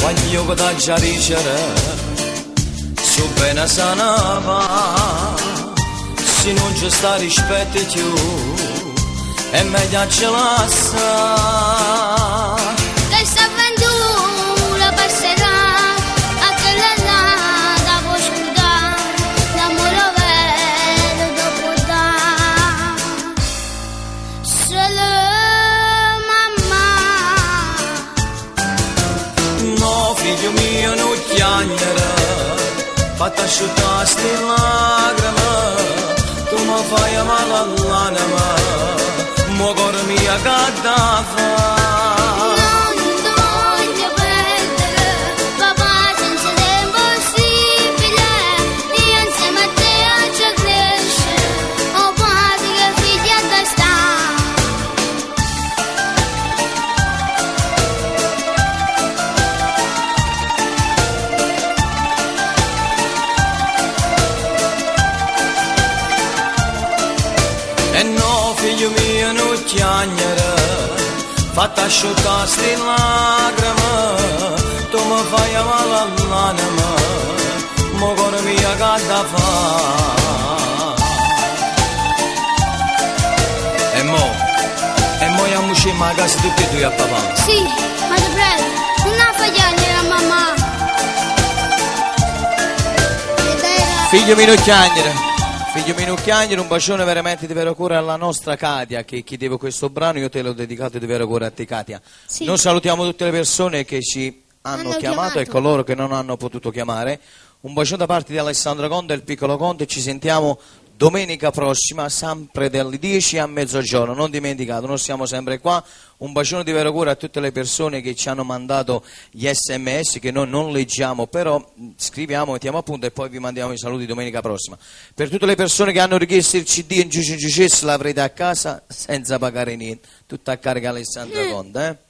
voglio che da già ricere su bene sana va, se non c'è sta rispetto più è meglio ce la sa. Questa avventura passerà, anche la da può scudare, l'amore vero dopo da. Solo mamma. No figlio mio non chiagnere, fatta asciuttare sti lacrime, tu mi fai male all'anima, mo cuore mio che da fa. E no figlio mio non chiagnere, fatta asciuttare sti lacrime, tu mi fai male all'anima, mo cuore mio che da fa. E mo andiamo scemo a casa tutti e due a papà. Sì, ma ti prego, non la fai chiagnere a mamma. Figlio mio non chiagnere. Figlio Minucchiagnero, un bacione veramente di vero cuore alla nostra Katia che chiedeva questo brano, io te l'ho dedicato di vero cuore a te Katia. Sì. Noi salutiamo tutte le persone che ci hanno chiamato e coloro che non hanno potuto chiamare. Un bacione da parte di Alessandro Conte e il piccolo Conte, ci sentiamo domenica prossima, sempre dalle 10 a mezzogiorno, non dimenticate, noi siamo sempre qua. Un bacione di vero cuore a tutte le persone che ci hanno mandato gli SMS che noi non leggiamo, però scriviamo, mettiamo a punto e poi vi mandiamo i saluti domenica prossima. Per tutte le persone che hanno richiesto il CD in giudice l'avrete a casa senza pagare niente, tutta a carica Alessandro Conte.